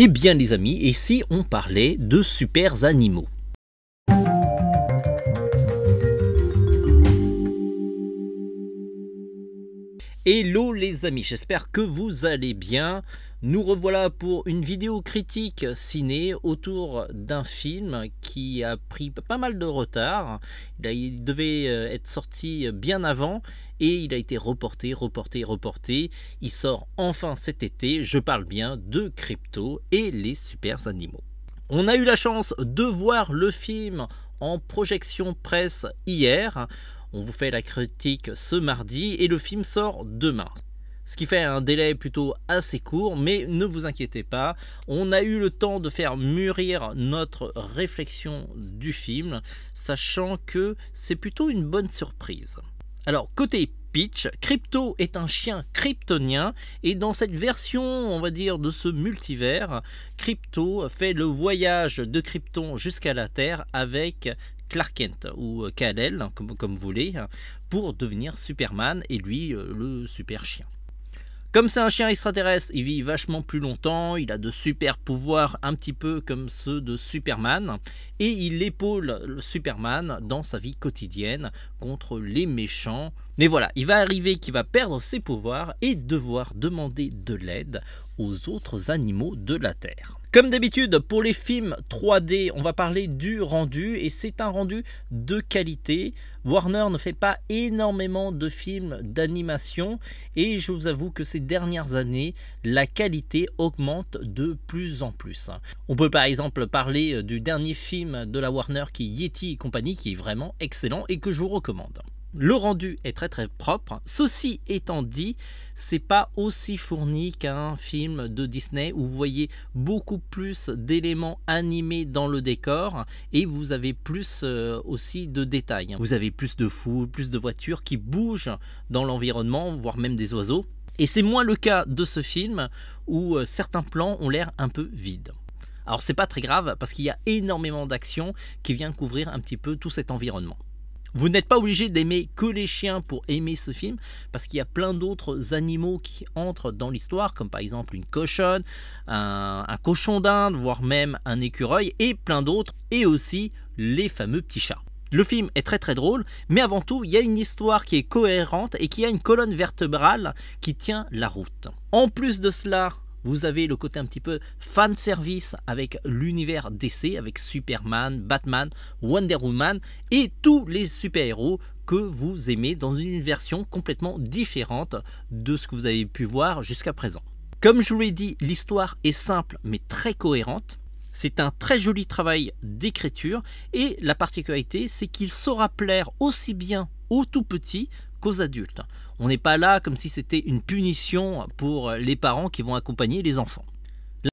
Eh bien les amis, et si on parlait de super animaux? Hello les amis, j'espère que vous allez bien. Nous revoilà pour une vidéo critique ciné autour d'un film qui a pris pas mal de retard. Il devait être sorti bien avant et il a été reporté. Il sort enfin cet été, je parle bien de Crypto et les super animaux. On a eu la chance de voir le film en projection presse hier. On vous fait la critique ce mardi et le film sort demain. Ce qui fait un délai plutôt assez court, mais ne vous inquiétez pas, on a eu le temps de faire mûrir notre réflexion du film, sachant que c'est plutôt une bonne surprise. Alors côté pitch, Crypto est un chien kryptonien et dans cette version, on va dire, de ce multivers, Crypto fait le voyage de Krypton jusqu'à la Terre avec Clark Kent ou Kal-El, comme vous voulez, pour devenir Superman et lui le super chien. Comme c'est un chien extraterrestre, il vit vachement plus longtemps, il a de super pouvoirs un petit peu comme ceux de Superman et il épaule le Superman dans sa vie quotidienne contre les méchants. Mais voilà, il va arriver qu'il va perdre ses pouvoirs et devoir demander de l'aide aux autres animaux de la Terre. Comme d'habitude, pour les films 3D, on va parler du rendu et c'est un rendu de qualité. Warner ne fait pas énormément de films d'animation et je vous avoue que ces dernières années, la qualité augmente de plus en plus. On peut par exemple parler du dernier film de la Warner qui est Yeti et compagnie, qui est vraiment excellent et que je vous recommande. Le rendu est très propre. Ceci étant dit, c'est pas aussi fourni qu'un film de Disney où vous voyez beaucoup plus d'éléments animés dans le décor et vous avez plus aussi de détails. Vous avez plus de foules, plus de voitures qui bougent dans l'environnement, voire même des oiseaux. Et c'est moins le cas de ce film où certains plans ont l'air un peu vides. Alors c'est pas très grave parce qu'il y a énormément d'action qui vient couvrir un petit peu tout cet environnement. Vous n'êtes pas obligé d'aimer que les chiens pour aimer ce film, parce qu'il y a plein d'autres animaux qui entrent dans l'histoire, comme par exemple une cochonne, un cochon d'Inde, voire même un écureuil, et plein d'autres, et aussi les fameux petits chats. Le film est très drôle, mais avant tout, il y a une histoire qui est cohérente et qui a une colonne vertébrale qui tient la route. En plus de cela, vous avez le côté un petit peu fan service avec l'univers DC, avec Superman, Batman, Wonder Woman et tous les super-héros que vous aimez dans une version complètement différente de ce que vous avez pu voir jusqu'à présent. Comme je vous l'ai dit, l'histoire est simple mais très cohérente. C'est un très joli travail d'écriture et la particularité, c'est qu'il saura plaire aussi bien aux tout petits qu'aux adultes. On n'est pas là comme si c'était une punition pour les parents qui vont accompagner les enfants.